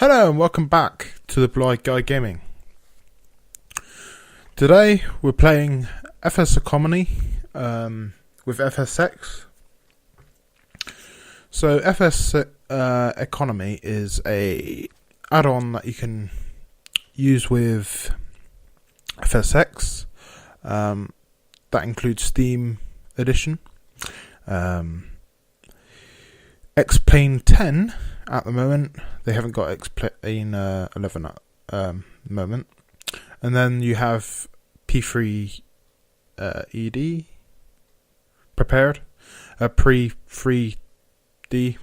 Hello and welcome back to the Blue-Eyed Guy Gaming. Today we're playing FS Economy with FSX. So FS Economy is a add-on that you can use with FSX. That includes Steam Edition, X-Plane 10 at the moment. They haven't got X-Plane 11 at the moment. And then you have P3 ED prepared, pre-3D,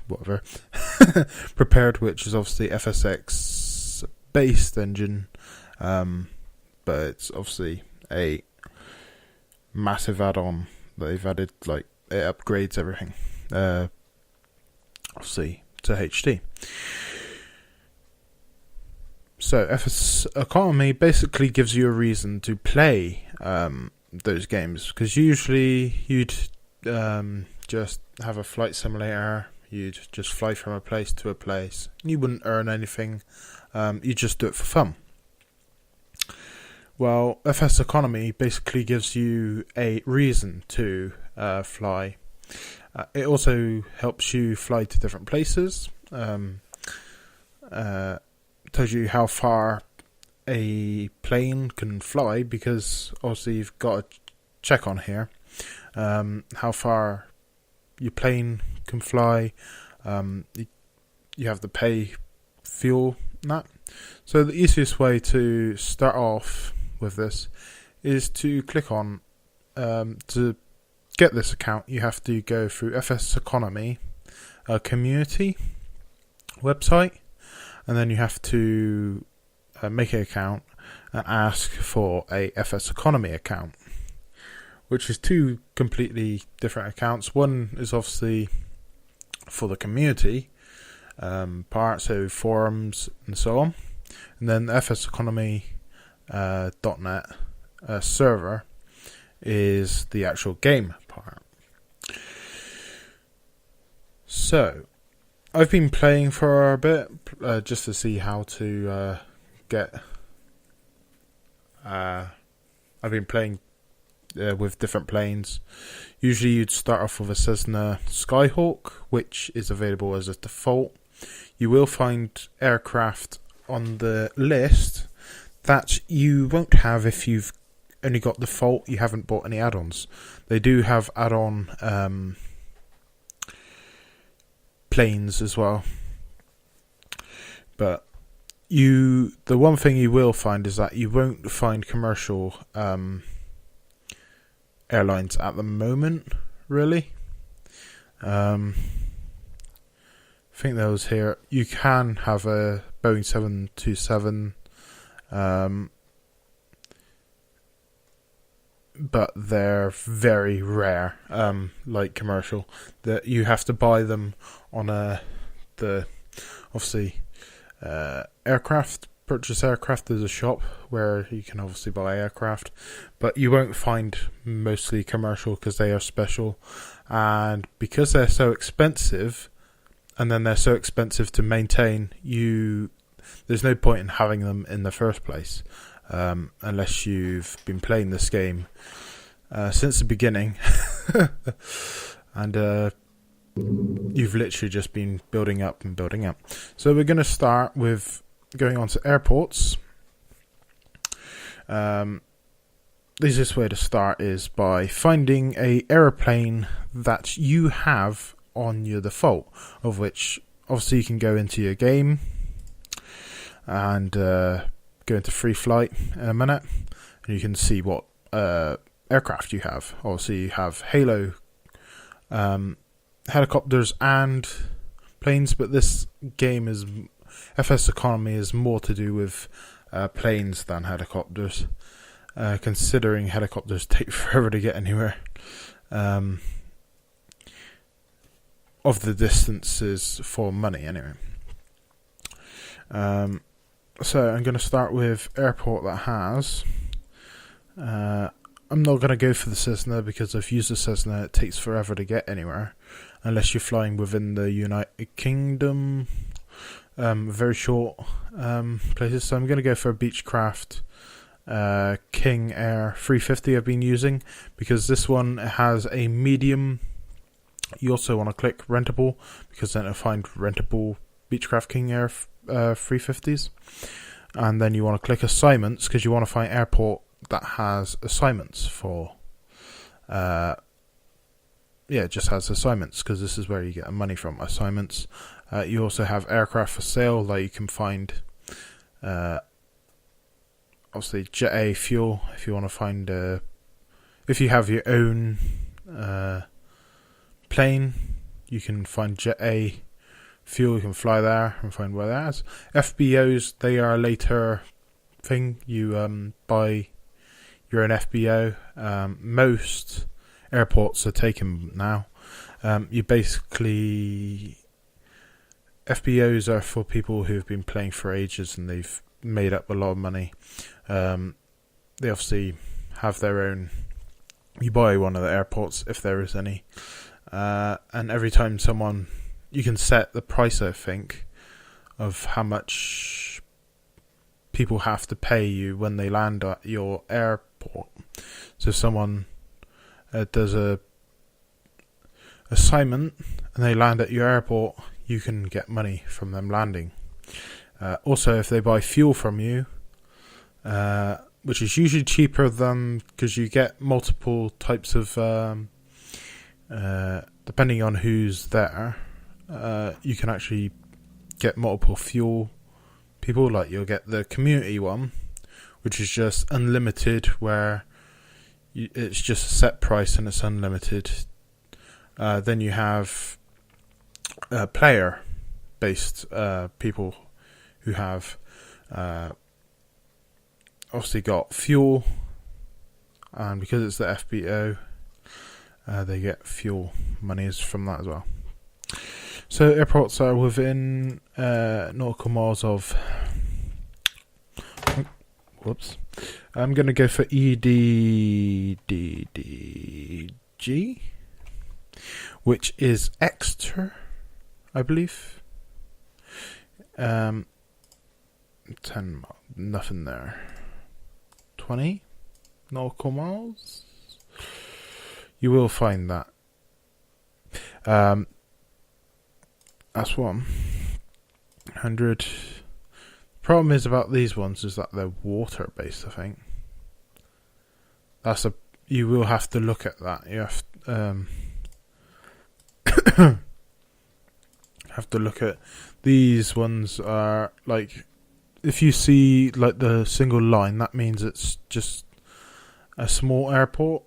whatever, prepared, which is obviously FSX based engine, but it's obviously a massive add-on that they've added. Like, it upgrades everything, obviously, to HD. So FS Economy basically gives you a reason to play those games, because usually you'd just have a flight simulator. You'd just fly from a place to a place. You wouldn't earn anything. You just do it for fun. Well, FS Economy basically gives you a reason to fly. It also helps you fly to different places. Tells you how far a plane can fly, because obviously you've got to check on here how far your plane can fly. You have to pay fuel and that. So the easiest way to start off with this is to click on to get this account. You have to go through FS Economy community website, and then you have to make an account and ask for a FS Economy account, which is two completely different accounts. One is obviously for the community part, so forums and so on, and then the FS Economy .net server is the actual game part. So I've been playing for a bit just to see how to get. I've been playing with different planes. Usually you'd start off with a Cessna Skyhawk, which is available as a default. You will find aircraft on the list that you won't have if you've only got default. You haven't bought any add-ons. They do have add-on planes as well, but the one thing you will find is that you won't find commercial airlines at the moment, really. I think that was here. You can have a Boeing 727, but they're very rare, like commercial, that you have to buy them on the obviously purchase aircraft. There's a shop where you can obviously buy aircraft, but you won't find mostly commercial because they are special, and because they're so expensive, and then they're so expensive to maintain, there's no point in having them in the first place. Unless you've been playing this game since the beginning and you've literally just been building up and building up. So we're going to start with going on to airports. The easiest way to start is by finding an aeroplane that you have on your default, of which obviously you can go into your game and go into free flight in a minute, and you can see what aircraft you have. Obviously you have Halo helicopters and planes, but this game is FS Economy is more to do with planes than helicopters, considering helicopters take forever to get anywhere, of the distances for money anyway. So I'm going to start with airport that has. I'm not going to go for the Cessna because I've used the Cessna. It takes forever to get anywhere unless you're flying within the United Kingdom. very short places. So I'm going to go for a Beechcraft King Air 350 I've been using, because this one has a medium. You also want to click rentable, because then it'll find rentable Beechcraft King Air 350s. And then you want to click assignments, because you want to find airport that has assignments for it just has assignments, because this is where you get money from, assignments. You also have aircraft for sale, like you can find obviously Jet A fuel, if you want to find if you have your own plane, you can find Jet A fuel, you can fly there and find where that is. FBOs, they are a later thing. You buy your own FBO. Most airports are taken now. You basically, FBOs are for people who've been playing for ages and they've made up a lot of money. They obviously have their own. You buy one of the airports if there is any, and every time someone, you can set the price, I think, of how much people have to pay you when they land at your airport. So if someone does a assignment and they land at your airport, you can get money from them landing. Also, if they buy fuel from you, which is usually cheaper than, because you get multiple types of depending on who's there, you can actually get multiple fuel people. Like you'll get the community one, which is just unlimited, where it's just a set price and it's unlimited. Then you have player based people who have obviously got fuel, and because it's the FBO, they get fuel monies from that as well. So airports are within nautical miles of. Whoops. I'm going to go for EDDG, which is Exeter, I believe. 10 nothing there. 20 nautical miles. You will find that. That's 100. Problem is about these ones is that they're water based, I think. You will have to look at that. You have to look at these ones. Are like, if you see like the single line, that means it's just a small airport.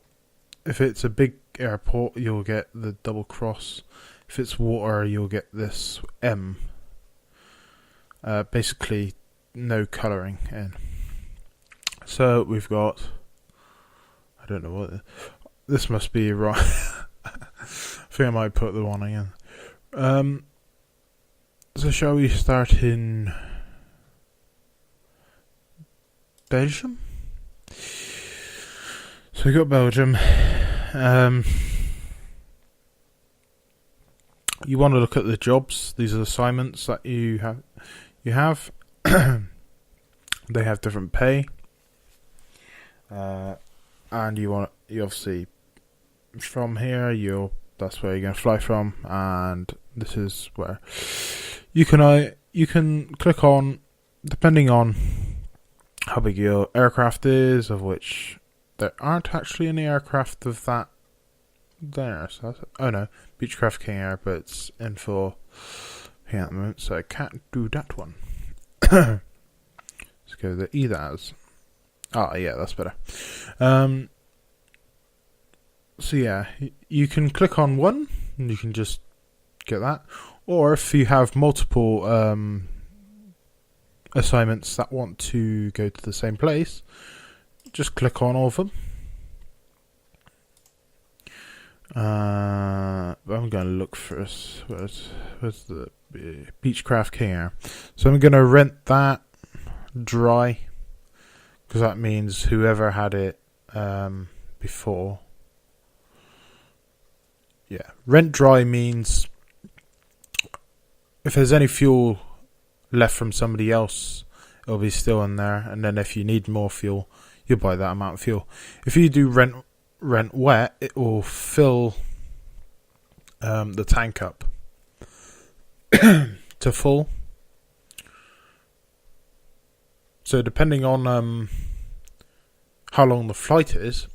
If it's a big airport, you'll get the double cross. If it's water, you'll get this M. Basically, no colouring in. So we've got. I don't know what. This must be right. I think I might put the one again. So shall we start in Belgium? So we got Belgium. You want to look at the jobs. These are the assignments that you have. They have different pay. And you obviously from here that's where you're going to fly from, and this is where you can click on, depending on how big your aircraft is, of which there aren't actually any aircraft of that there. So Beechcraft King Air, but it's in for here at the moment, so I can't do that one. Let's go the ETHAS. Oh yeah, that's better. So yeah, you can click on one and you can just get that, or if you have multiple assignments that want to go to the same place, just click on all of them. I'm going to look first. Where's the Beechcraft King Air? So I'm going to rent that dry, because that means whoever had it before. Yeah, rent dry means if there's any fuel left from somebody else, it'll be still in there. And then if you need more fuel, you'll buy that amount of fuel. If you do rent wet, it will fill the tank up to full. So depending on how long the flight is,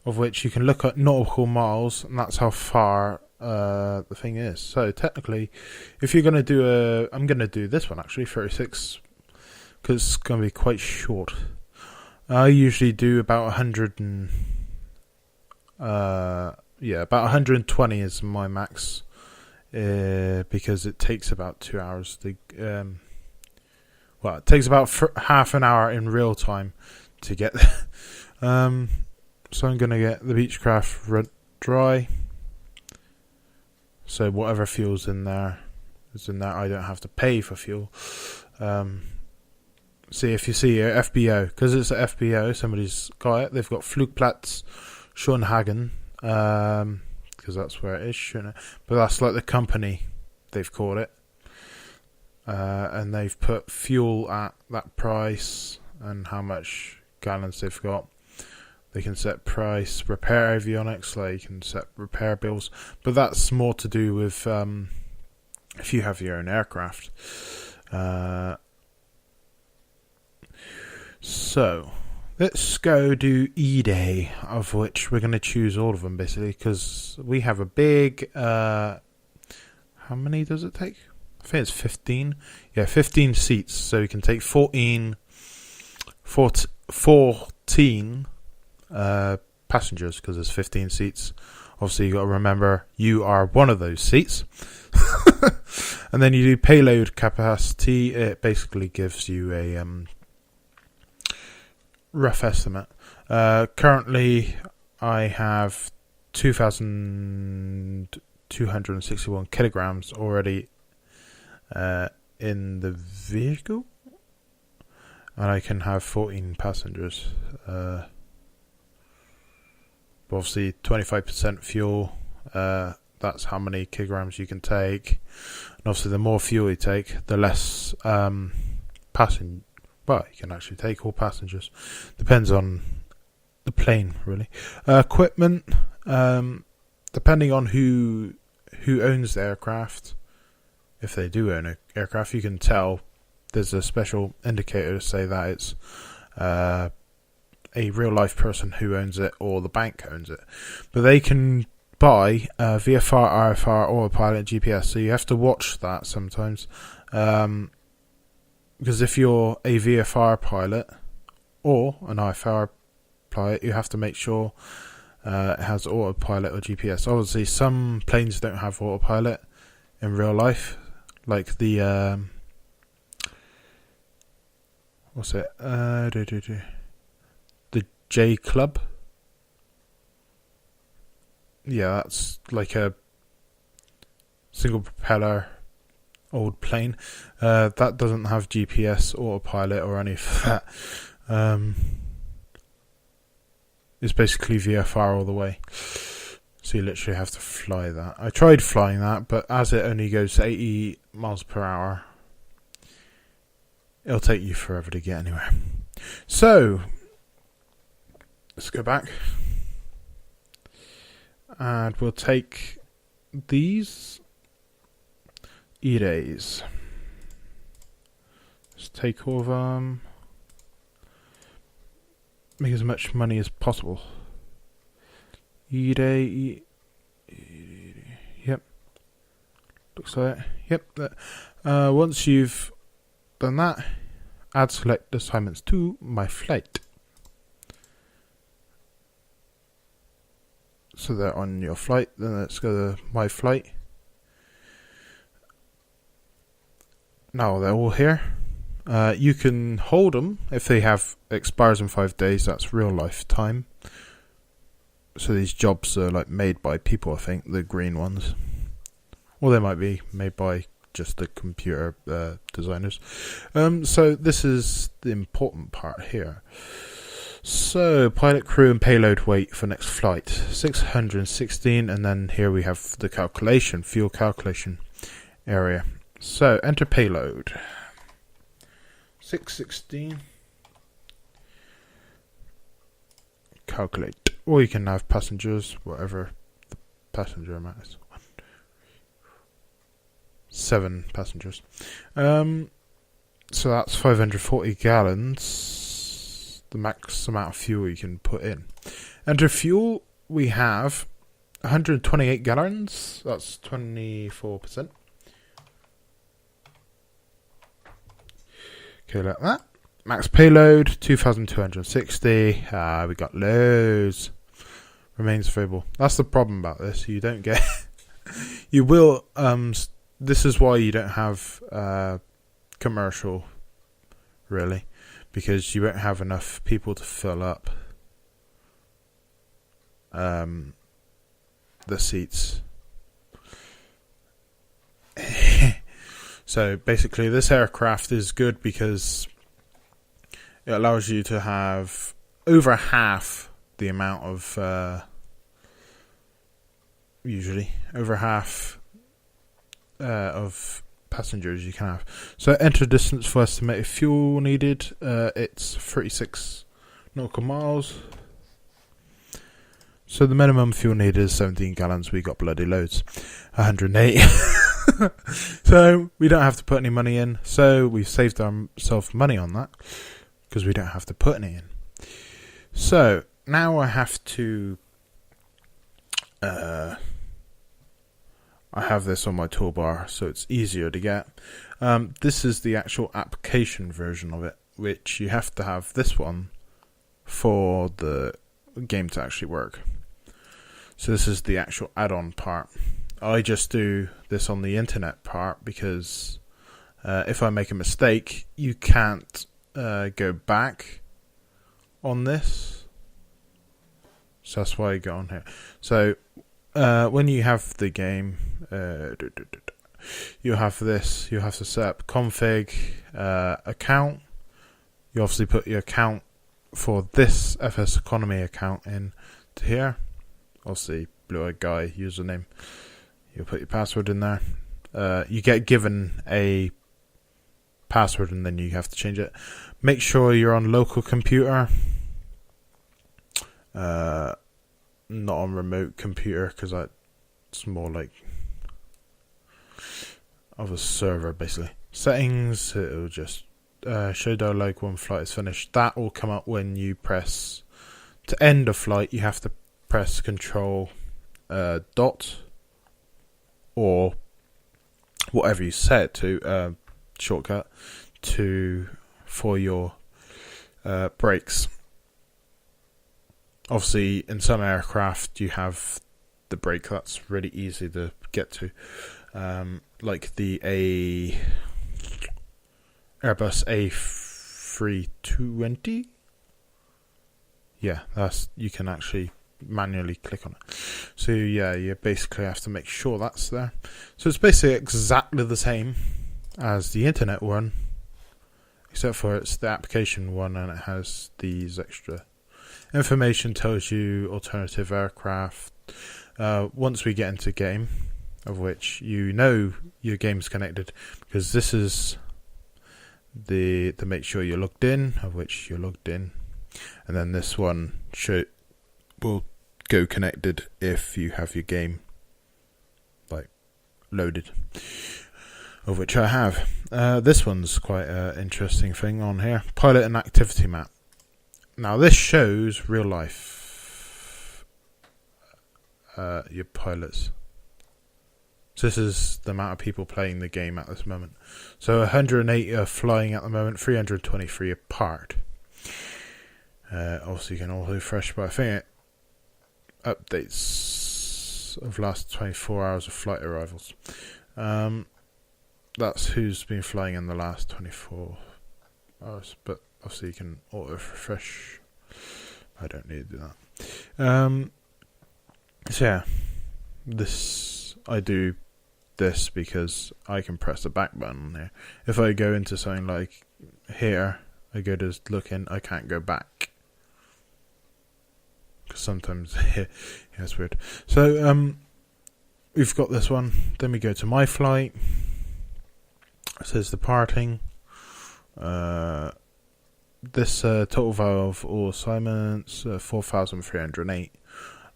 of which you can look at nautical miles, and that's how far the thing is. So technically, if you're going to do I'm going to do this one actually, 36, because it's going to be quite short. I usually do about 100 and about 120 is my max, because it takes about 2 hours. It takes about half an hour in real time to get there. So I'm going to get the Beechcraft dry. So whatever fuel's in there is in there. I don't have to pay for fuel. See, if you see here, FBO, because it's an FBO, somebody's got it. They've got Flugplatz Schönhagen, because that's where it is, shouldn't it? But that's like the company, they've called it. And they've put fuel at that price and how much gallons they've got. They can set price, repair avionics, like you can set repair bills. But that's more to do with if you have your own aircraft. So, let's go do E-Day, of which we're going to choose all of them, basically, because we have a big... how many does it take? I think it's 15. Yeah, 15 seats, so you can take 14 passengers, because there's 15 seats. Obviously, you got to remember you are one of those seats. And then you do payload capacity. It basically gives you a rough estimate. Currently, I have 2,261 kilograms already in the vehicle, and I can have 14 passengers. Obviously 25% fuel, that's how many kilograms you can take, and obviously the more fuel you take, the less you can actually take all passengers. Depends on the plane, really. Equipment, depending on who owns the aircraft. If they do own an aircraft, you can tell there's a special indicator to say that it's a real life person who owns it or the bank owns it. But they can buy VFR, RFR, autopilot, GPS, so you have to watch that sometimes. Because if you're a VFR pilot or an IFR pilot, you have to make sure it has autopilot or GPS. Obviously, some planes don't have autopilot in real life, like the what's it? The J Club. Yeah, that's like a single propeller old plane. That doesn't have GPS, autopilot, or any of that. It's basically VFR all the way. So you literally have to fly that. I tried flying that, but as it only goes to 80 miles per hour, it'll take you forever to get anywhere. So, let's go back. And we'll take these E-Days. Let's take all of them. Make as much money as possible. E-Day. Yep. Looks like it. Yep. Once you've done that, add select assignments to my flight. So they're on your flight. Then let's go to my flight. Now they're all here. You can hold them if they have expires in 5 days. That's real life time. So these jobs are like made by people, I think, the green ones. Or they might be made by just the computer designers. So this is the important part here. So pilot, crew and payload weight for next flight. 616, and then here we have the calculation, fuel calculation area. So enter payload 616. Calculate, or you can have passengers, whatever the passenger amount is. 7 passengers. So that's 540 gallons, the max amount of fuel you can put in. Enter fuel, we have 128 gallons, that's 24%. Okay, like that. Max payload, 2,260. We got loads. Remains variable. That's the problem about this. You don't get... you will... this is why you don't have commercial, really. Because you won't have enough people to fill up the seats. So basically this aircraft is good because it allows you to have over half the amount of usually over half of passengers you can have. So enter distance for estimated fuel needed, it's 36 nautical miles. So the minimum fuel needed is 17 gallons. We got bloody loads, 108. So we don't have to put any money in, so we've saved ourselves money on that because we don't have to put any in. So now I have to I have this on my toolbar so it's easier to get. This is the actual application version of it, which you have to have this one for the game to actually work. So this is the actual add-on part. I just do this on the internet part because if I make a mistake, you can't go back on this. So that's why I go on here. So when you have the game, you have this. You have to set up config account. You obviously put your account for this FS Economy account in to here. Obviously, blue-eyed guy username. You put your password in there. You get given a password and then you have to change it. Make sure you're on local computer, not on remote computer, because it's more like of a server basically. Settings, it'll just show dialog when flight is finished. That will come up when you press to end a flight. You have to press Control dot or whatever you set it to, shortcut for your brakes. Obviously in some aircraft you have the brake that's really easy to get to, like the Airbus A320. Yeah, that's, you can actually manually click on it. So yeah, you basically have to make sure that's there. So it's basically exactly the same as the internet one, except for it's the application one and it has these extra information, tells you alternative aircraft. Once we get into game, of which you know your game's connected, because this is the to make sure you're logged in, of which you're logged in, and then this one will go connected if you have your game like loaded, of which I have. This one's quite an interesting thing on here. Pilot and activity map. Now this shows real life your pilots. So this is the amount of people playing the game at this moment. So 180 are flying at the moment, 323 apart. Obviously you can all refresh, but I think it updates of last 24 hours of flight arrivals. That's who's been flying in the last 24 hours, but obviously you can auto refresh. I don't need to do that. So yeah, I do this because I can press the back button on here. If I go into something like here, I go to look in, I can't go back. Because sometimes, yeah, it's weird. So, we've got this one. Then we go to my flight. It says departing. This total value of all assignments 4,308.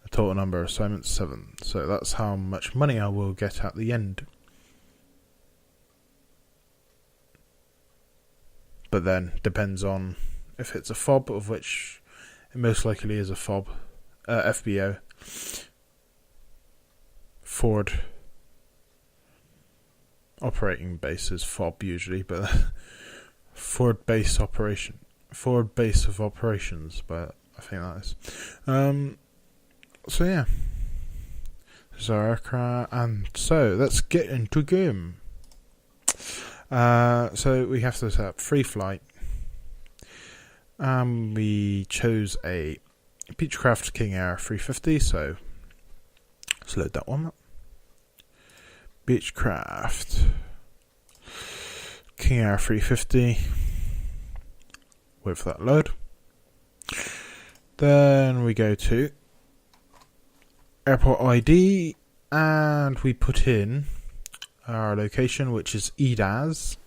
The total number of assignments 7. So that's how much money I will get at the end. But then depends on if it's a fob, of which it most likely is a fob. FBO. Forward operating base is fob usually, but forward base of operations, but I think that is. So yeah, there's our aircraft, and so let's get into game. So we have to set up free flight. We chose a Beechcraft King Air 350, so let's load that one up. Beechcraft King Air 350. Wait for that load. Then we go to airport ID and we put in our location, which is EDAS,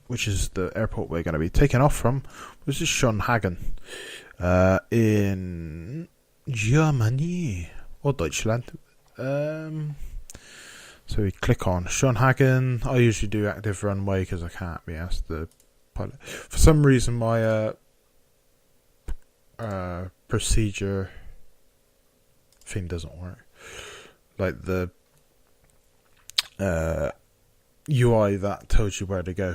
which is the airport we're going to be taking off from, which is Schönhagen in Germany or Deutschland. So we click on Schönhagen. I usually do active runway because I can't be asked the pilot. For some reason, my procedure thing doesn't work. Like the UI that tells you where to go.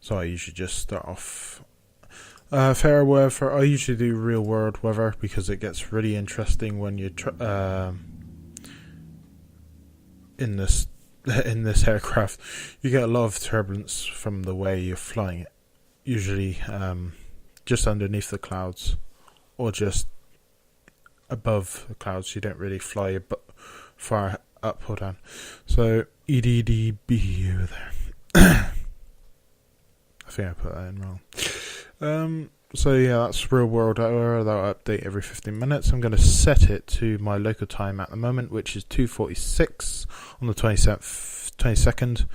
So I usually just start off fair weather. I usually do real world weather because it gets really interesting when you in this aircraft. You get a lot of turbulence from the way you're flying it. Usually just underneath the clouds or just above the clouds. You don't really fly far up or down. So EDDB over there. I think I put that in wrong. So yeah, that's real world hour. That'll update every 15 minutes. I'm going to set it to my local time at the moment, which is 2:46 on the 22nd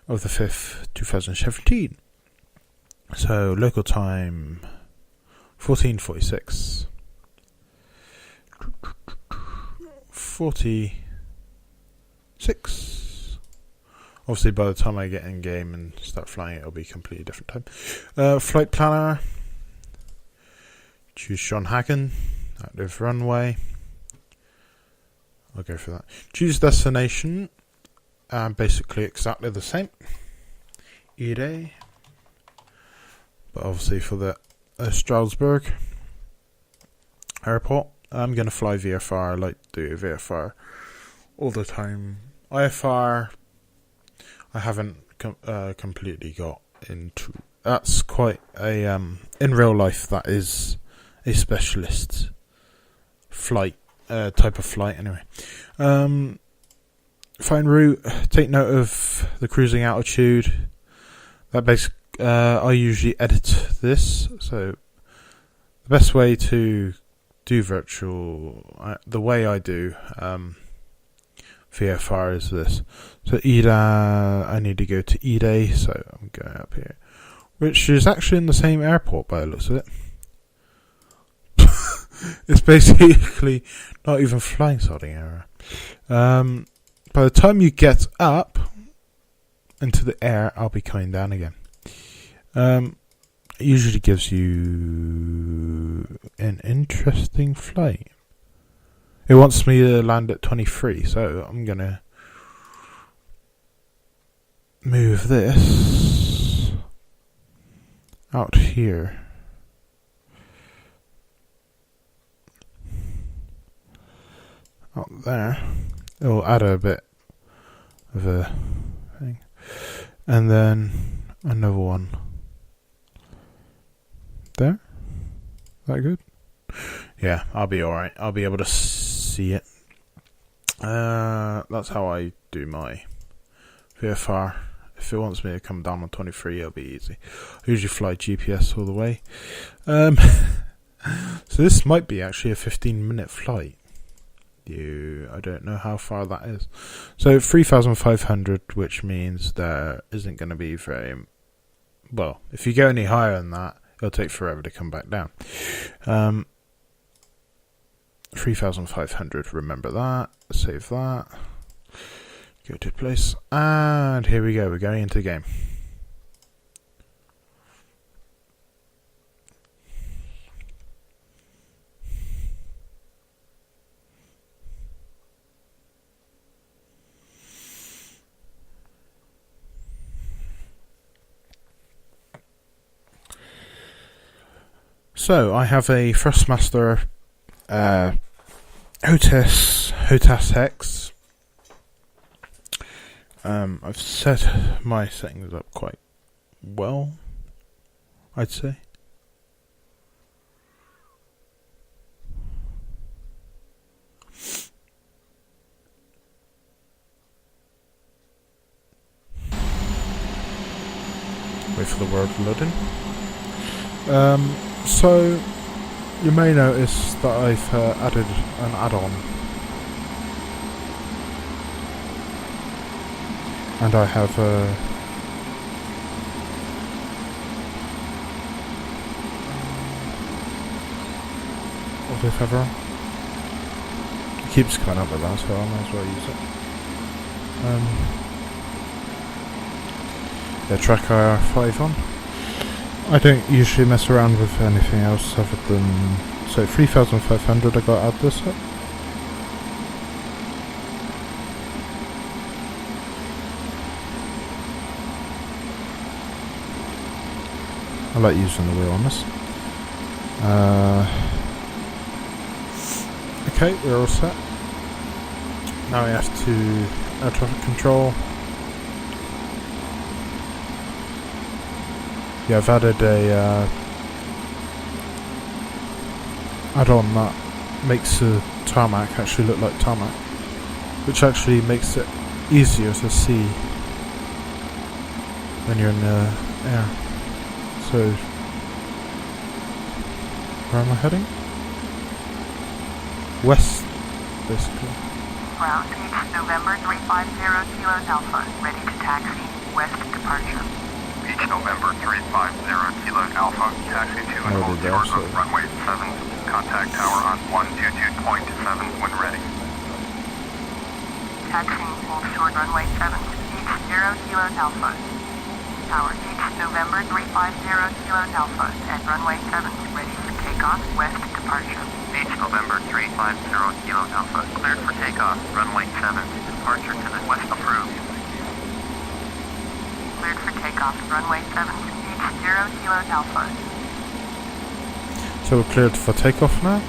of the 5th, 2017. So local time 14:46. 46. Obviously, by the time I get in game and start flying, it'll be a completely different time. Flight planner. Choose Schönhagen. Active runway. I'll go for that. Choose destination. Basically exactly the same. EDA. But obviously for the Strasbourg airport, I'm going to fly VFR. I like to do VFR all the time. IFR, I haven't completely got into. That's quite a in real life. That is a specialist flight type of flight. Anyway, find route. Take note of the cruising altitude. That I usually edit this. So the best way to do virtual, the way I do VFR is this. So EDA, I need to go to EDA, so I'm going up here, which is actually in the same airport by the looks of it. It's basically not even flying starting area. By the time you get up into the air, I'll be coming down again. It usually gives you an interesting flight. It wants me to land at 23, so I'm going to move this out here. Out there. It will add a bit of a thing. And then another one. There? Is that good? Yeah, I'll be alright. I'll be able to see it. That's how I do my VFR. If it wants me to come down on 23, it'll be easy. I usually fly GPS all the way. So this might be actually a 15-minute flight. I don't know how far that is. So 3,500, which means there isn't going to be very... Well, if you go any higher than that, it'll take forever to come back down. 3,500, remember that. Save that. Go to place. And here we go, we're going into the game. So I have a Thrustmaster HOTAS Hex. I've set my settings up quite well, I'd say. Wait for the word loading. So you may notice that I've added an add-on, and I have what's this ever on? It keeps coming up with that, so I might as well use it. Yeah, track IR5 on. I don't usually mess around with anything else other than... So 3,500, I got to add this up. I like using the wheel on this. Okay, we're all set. Now we have to air traffic control. Yeah, I've added a add-on that makes the tarmac actually look like tarmac, which actually makes it easier to see when you're in the air. So, where am I heading? West, basically. Ground Beach, November 350 Kilos Alpha, ready to taxi, west departure. Beach, November 350 Kilos Alpha, taxi to and hold short of runway 7, contact tower on 122.7 when ready. Taxiing, hold short runway 7, Beach 0 Kilos Alpha. Tower Beach, November 350 Kilos Alpha, at runway 7, ready for takeoff, west departure. Beach, November 350 Kilos Alpha, cleared for takeoff, runway 7, departure to the west approved. Cleared for takeoff, runway 7, Beach 0 Kilos Alpha. So we're cleared for takeoff now.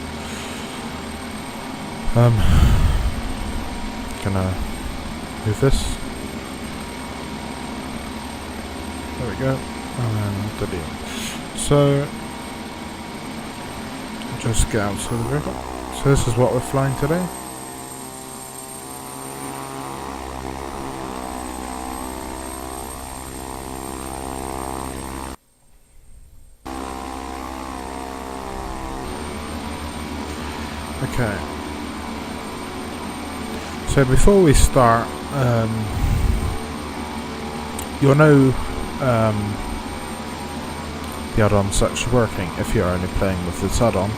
Gonna move this. There we go. And delete. So just get out to the river. So this is what we're flying today. Okay. So before we start, you'll know the add-ons actually working if you're only playing with this add-on,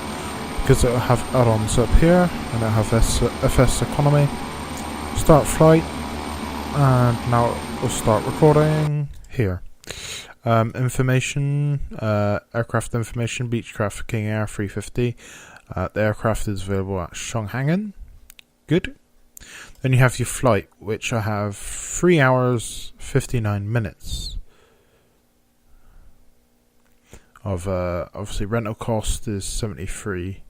because it'll have add-ons up here, and it'll have FS Economy, start flight, and now we'll start recording here. Information, aircraft information, Beechcraft King Air 350. The aircraft is available at Chonghangen. Good. Then you have your flight, which I have 3 hours 59 minutes of obviously rental cost is 73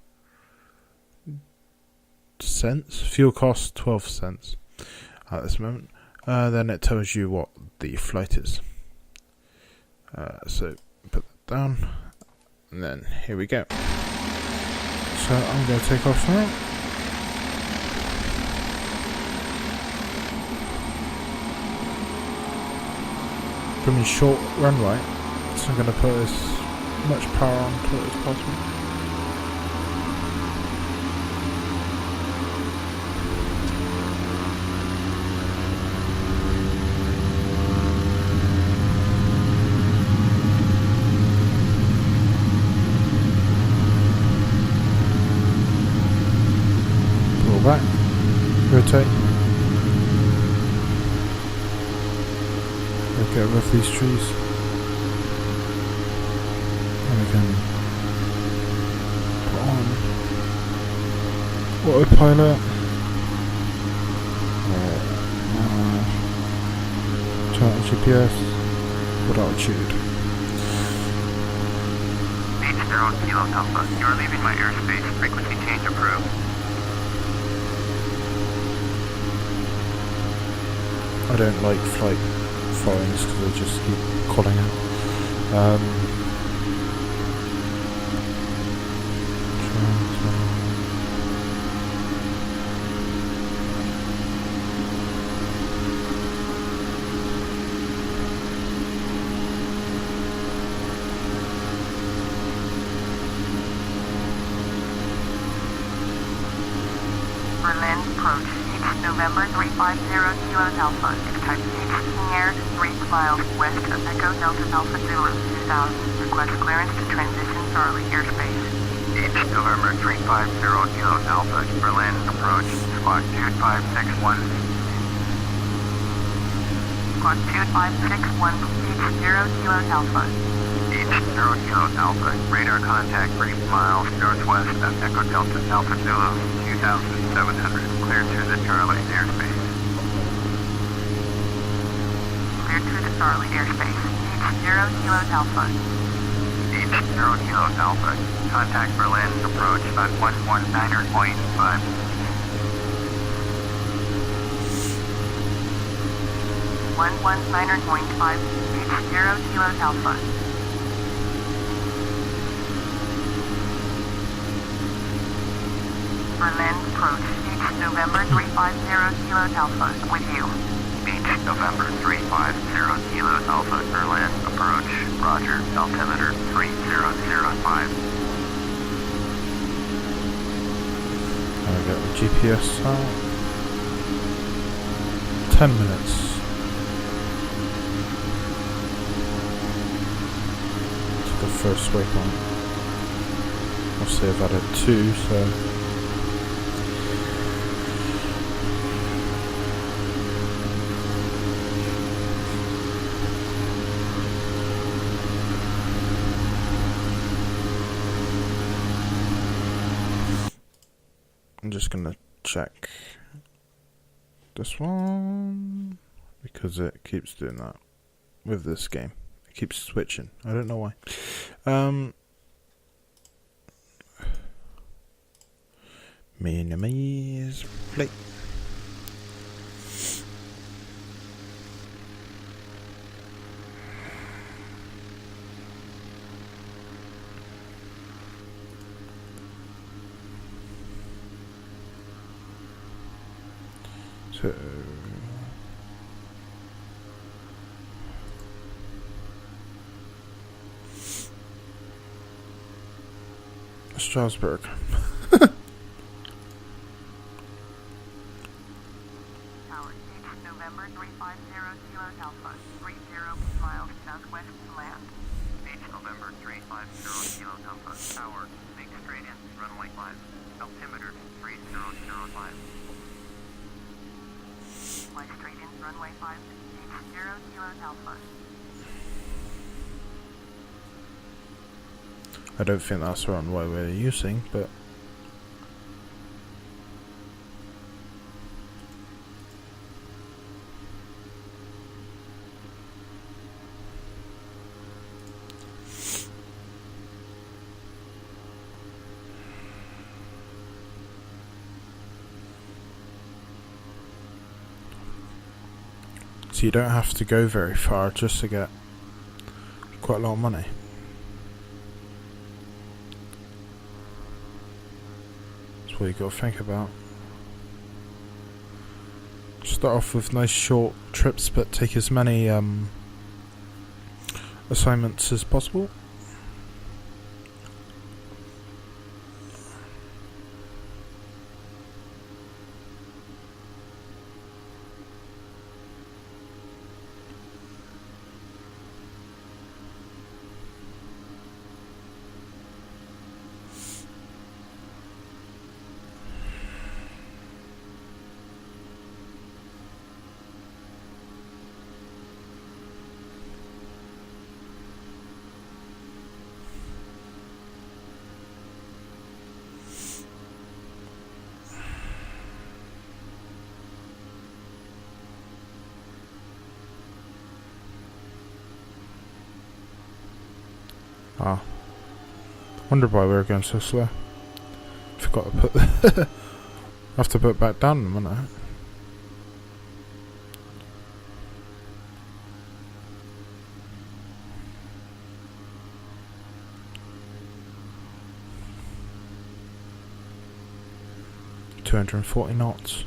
cents, fuel cost 12 cents at this moment. Then it tells you what the flight is. So put that down, and then here we go. So I'm going to take off now. Pretty short runway, so I'm going to put as much power onto it as possible. get rid of these trees. And we can put on autopilot. Turn on GPS with altitude. Beach 0 Kilo Alpha, you are leaving my airspace. Frequency change approved. I don't like flight foreigns because they just keep calling out. Berlin approach. November 350 Kilo Alpha. Expect King Air 3 miles west of Echo Delta Alpha Zulu 2000. Request clearance to transition Charlie airspace. November 350 Kilo Alpha. Berlin approach. Squawk 2561. Squawk 2561. Beach 0 Kilo Alpha. Beach 0 Kilo Alpha. Radar contact 3 miles northwest of Echo Delta Alpha Zulu 2700. Clear through the Charlie airspace. Clear through the Charlie airspace. Beach 0 Kilo Alpha. Beach 0 Kilo Alpha. Contact Berlin. Approach on 119.5. 119.5. Beach 0 Kilo Alpha. Berlin approach. Beach November 350 Kilo Alpha. With you. Beach November 350 Kilo Alpha. Berlin approach. Roger. Altimeter 3005. And I get the GPS out. 10 minutes. To the first waypoint. Obviously I've added 2, so I'm just gonna check this one because it keeps doing that with this game. It keeps switching. I don't know why. Minimize play. So Strasbourg. November 350 Kilo Alpha. 30 miles southwest to land. Beach November 350 Kilo Alpha. Tower. Make straight in. Runway 5. Altimeter 3005. Fly straight in. Runway 5. Beach 0 Kilo Alpha. I don't think that's the runway we're using, but so you don't have to go very far just to get quite a lot of money. That's what you got to think about. Start off with nice short trips, but take as many assignments as possible. Ah, wonder why we were going so slow. Forgot to put I have to put it back down in a minute. $240 knots.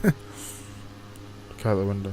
Look out the window.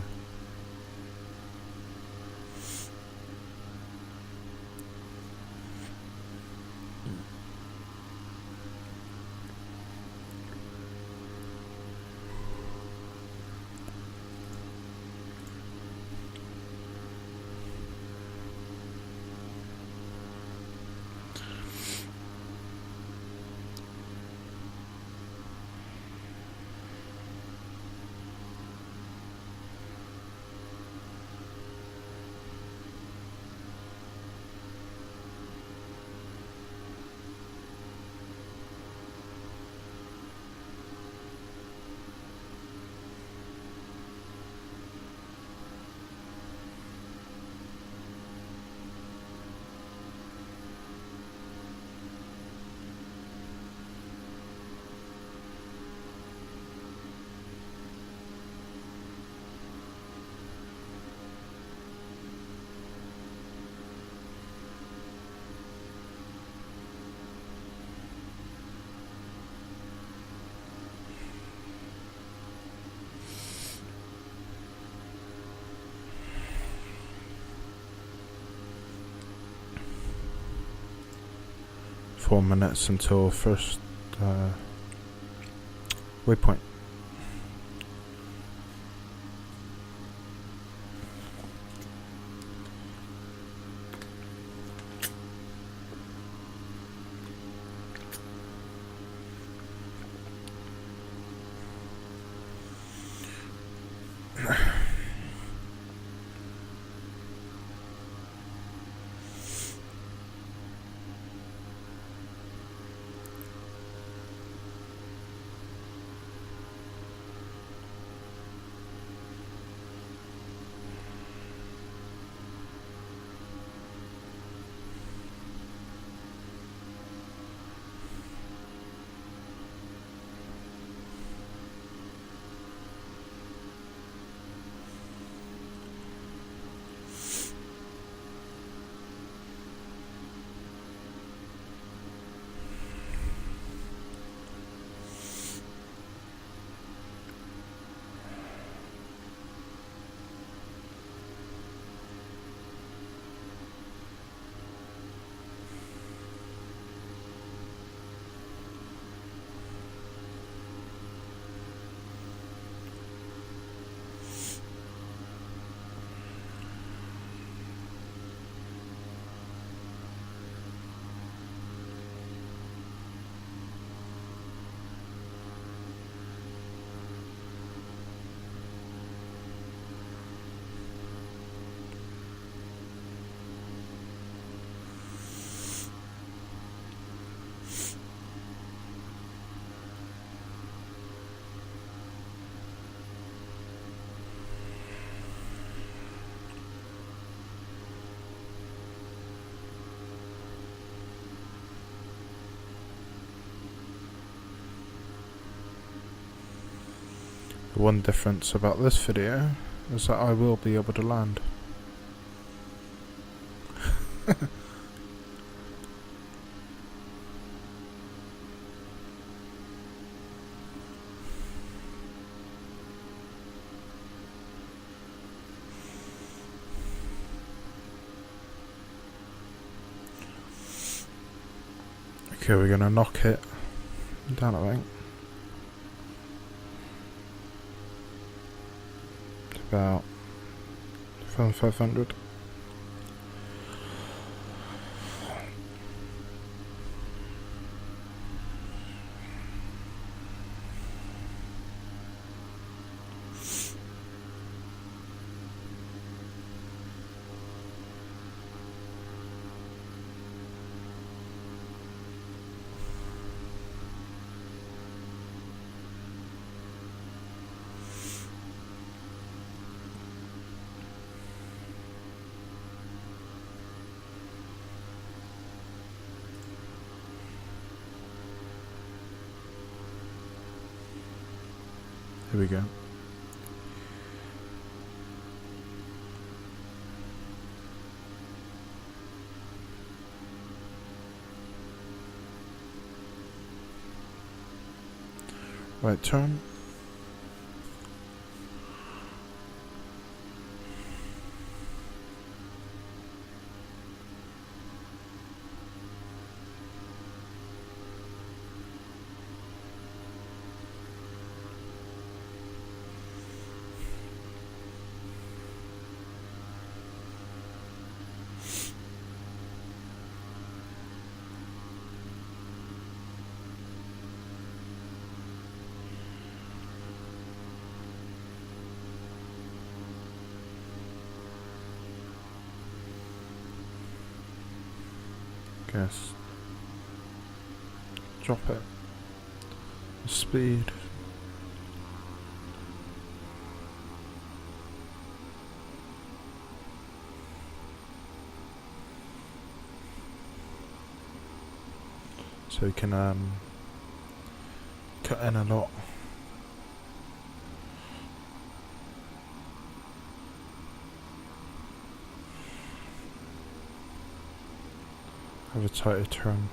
Four minutes until first waypoint. The one difference about this video is that I will be able to land. Okay, we're gonna knock it down, I think. It's about 500. Here we go. Right turn. Guess. Drop it. Speed. So we can cut in a lot. Have a tighter turn.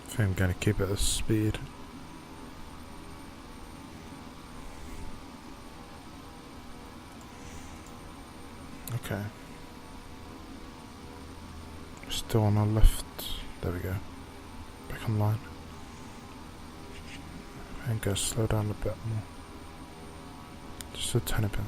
I think I'm going to keep it at speed. Okay. Still on our left. There we go. Back online. And go slow down a bit more. Just a tiny bit.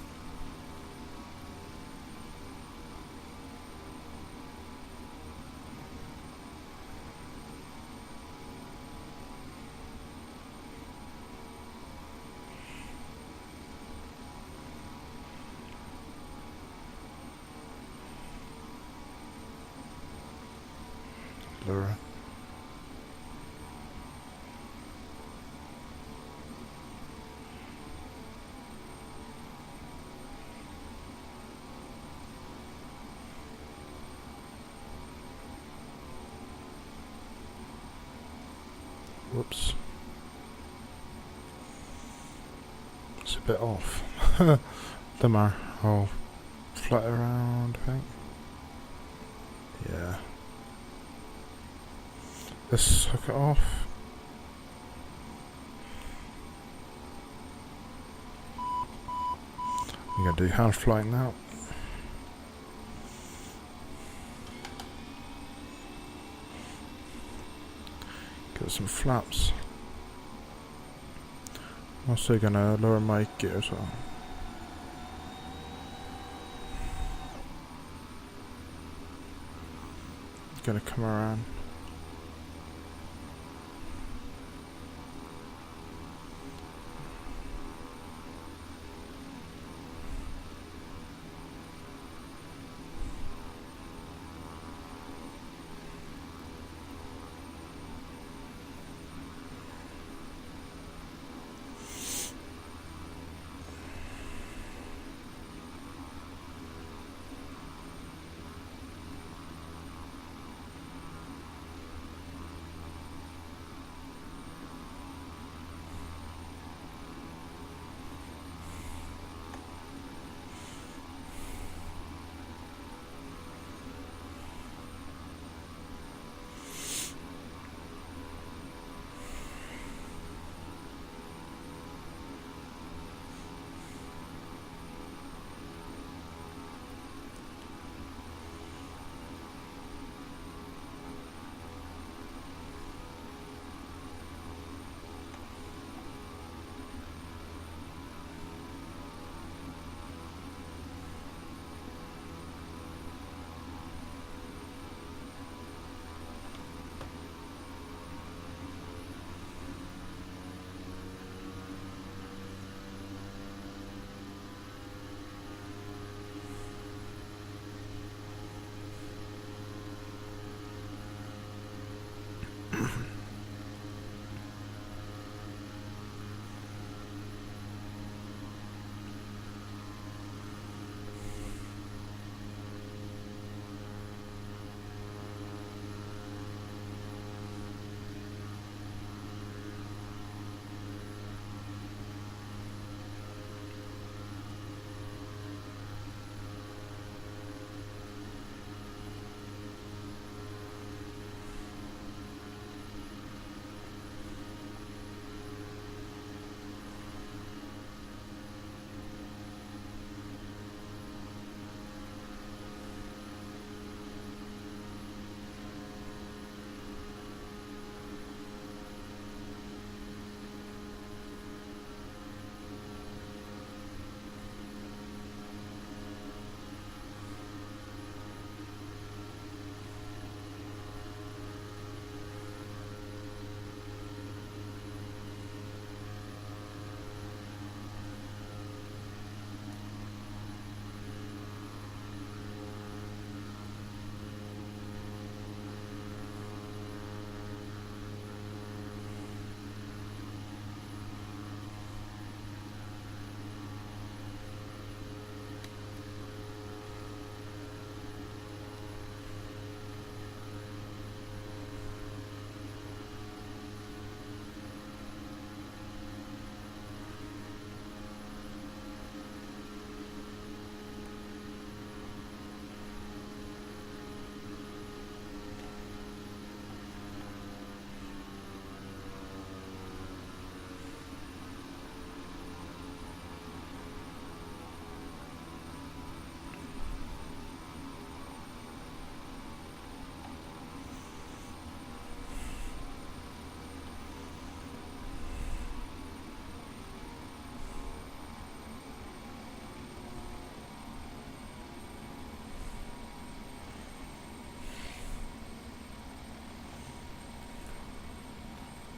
Laura. Whoops. It's a bit off. Don't matter. I'll flat it around, I think. Yeah. Let's hook it off. I'm going to do hand flying now. Get some flaps. I'm also going to lower my gear as well. Going to come around.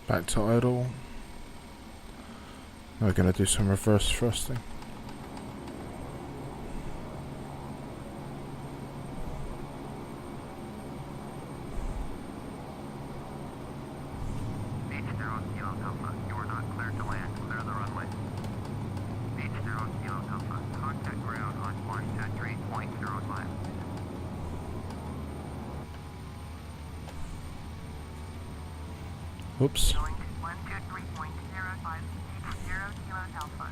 Back to idle. We're going to do some reverse thrusting. Whoops. Going to 123.05, 0 Kilo Alpha.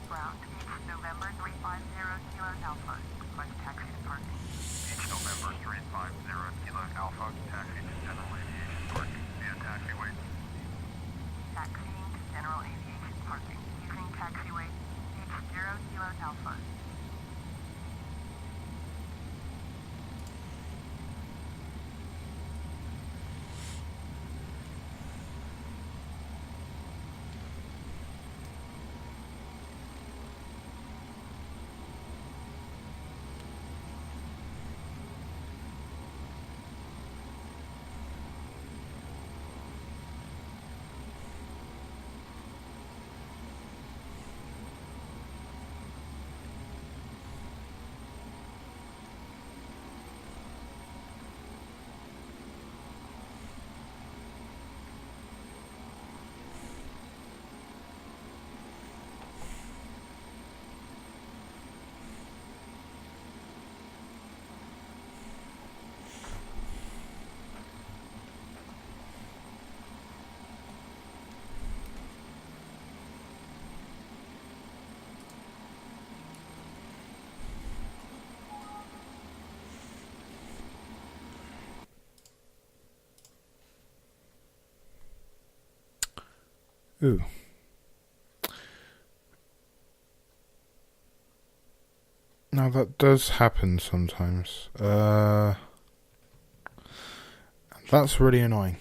Ground, Beach November 350 Kilo Alpha. Request taxi to parking. Beach November 350 Kilo Alpha. Taxi to General Aviation Parking via taxiway. Taxiing to General Aviation Parking using taxiway Beach 0 Kilo Alpha. Ooh. Now that does happen sometimes. That's really annoying.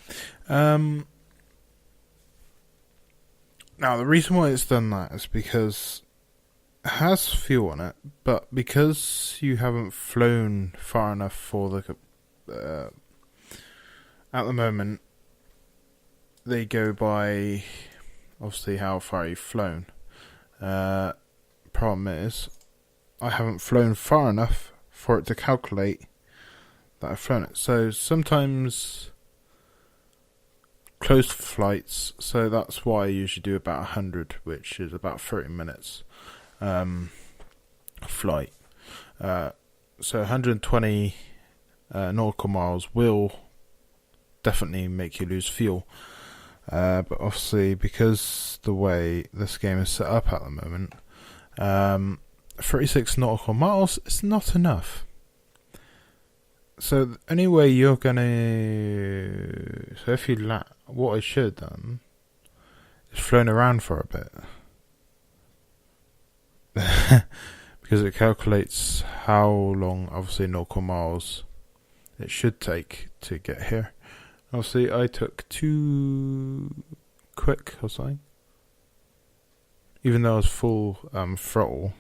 Now the reason why it's done that is because it has fuel on it, but because you haven't flown far enough for the at the moment, they go by obviously how far you've flown. Problem is, I haven't flown far enough for it to calculate that I've flown it. So sometimes close flights, so that's why I usually do about 100, which is about 30 minutes flight. So 120 nautical miles will definitely make you lose fuel. But obviously, because the way this game is set up at the moment, 36 nautical miles is not enough. So the only way you're gonna... So if you what I should have done is flown around for a bit. Because it calculates how long, obviously, nautical miles it should take to get here. Obviously, I took too quick or something. Even though I was full throttle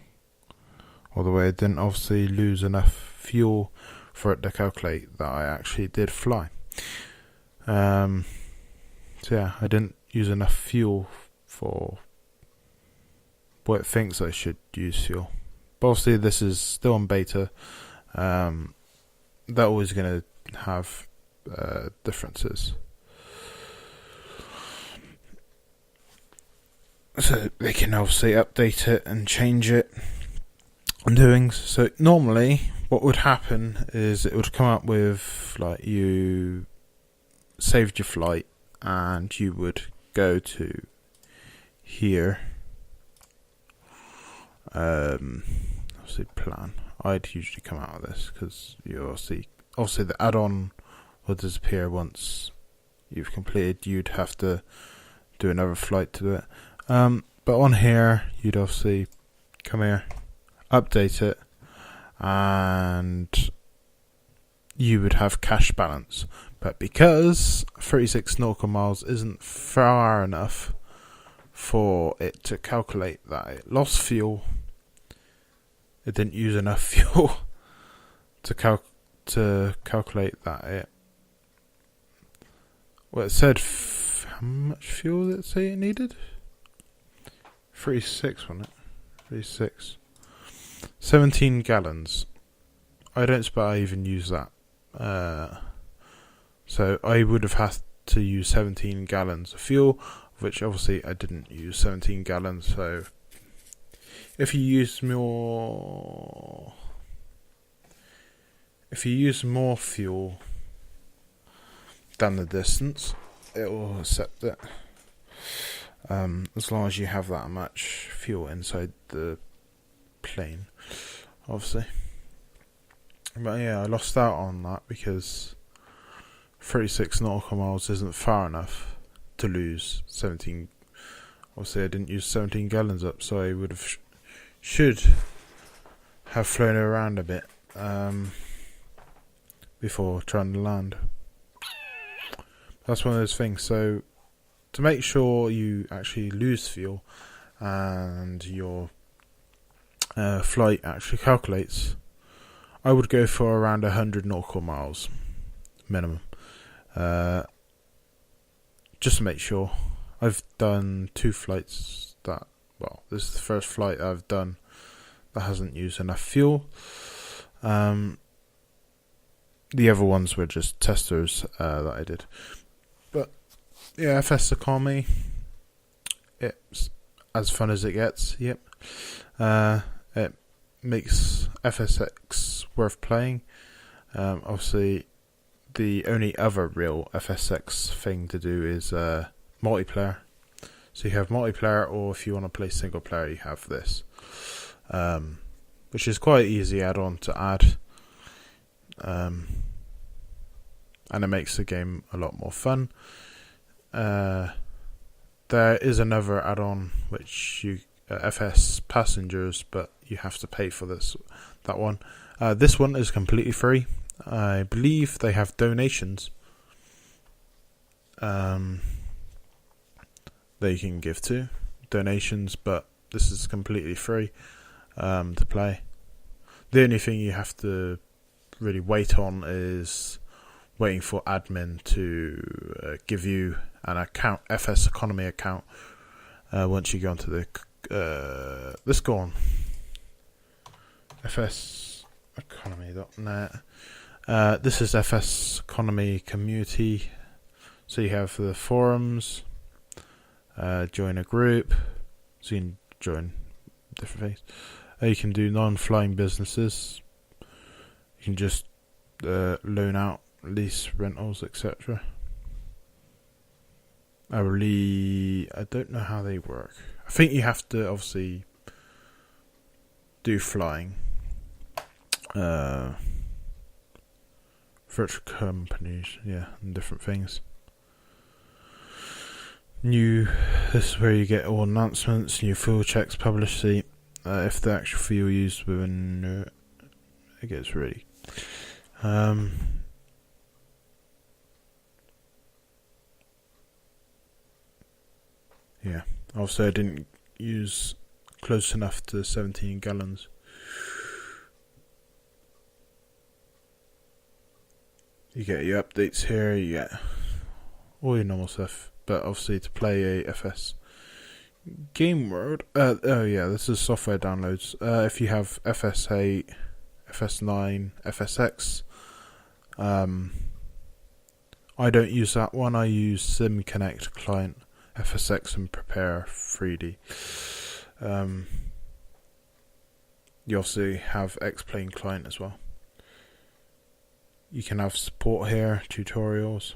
all the way, I didn't obviously lose enough fuel for it to calculate that I actually did fly. So yeah, I didn't use enough fuel for what it thinks I should use fuel. But obviously, this is still on beta. They're always going to have differences. So they can obviously update it and change it and doing. So normally what would happen is it would come up with like you saved your flight and you would go to here. Obviously plan. I'd usually come out of this because you obviously the add-on will disappear once you've completed. You'd have to do another flight to do it. But on here, you'd obviously come here, update it, and you would have cash balance. But because 36 nautical miles isn't far enough for it to calculate that it lost fuel. It didn't use enough fuel to calculate that it. Well, it said how much fuel did it say it needed? 36, wasn't it? 36. 17 gallons. I don't suppose I even use that. So I would have had to use 17 gallons of fuel, which obviously I didn't use 17 gallons. So if you use more fuel than the distance, it will accept it. As long as you have that much fuel inside the plane, obviously. But yeah, I lost out on that because 36 nautical miles isn't far enough to lose 17. Obviously, I didn't use 17 gallons up, so I would have should have flown around a bit before trying to land. That's one of those things. So to make sure you actually lose fuel and your flight actually calculates, I would go for around 100 nautical miles minimum, just to make sure. I've done 2 flights that, well, this is the first flight I've done that hasn't used enough fuel. The other ones were just testers that I did. But yeah, FS Economy, it's as fun as it gets. Yep. It makes FSX worth playing. Obviously, the only other real FSX thing to do is multiplayer. So you have multiplayer, or if you want to play single player, you have this, which is quite easy add-on to add, and it makes the game a lot more fun. There is another add-on which you FS Passengers, but you have to pay for that one. This one is completely free. I believe they have donations that you can give to donations, but this is completely free to play. The only thing you have to really wait on is waiting for admin to give you an account, FS Economy account. Once you go onto the let's go on fseconomy.net. This is FS Economy Community. So you have the forums, join a group, so you can join different things. You can do non-flying businesses. You can just loan out, lease, rentals, etc. I don't know how they work. I think you have to obviously do flying. Virtual companies, yeah, and different things. This is where you get all announcements, new fuel checks, publicity. If the actual fuel used within, it gets really. Yeah, also I didn't use close enough to 17 gallons. You get your updates here, you get all your normal stuff, but obviously to play a FS Game World, this is software downloads. If you have FS8, FS9, FSX, I don't use that one. I use SimConnect client, FSX, and Prepare 3D. You also have X-Plane client as well. You can have support here, tutorials.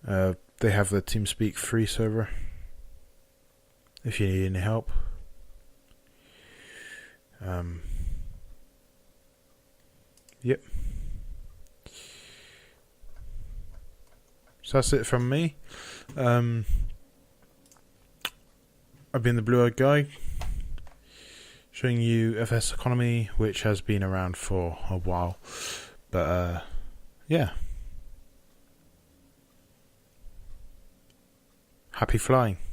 They have the TeamSpeak free server if you need any help. Yep. So that's it from me. I've been the Blue-Eyed Guy, showing you FS Economy, which has been around for a while. But yeah. happy flying.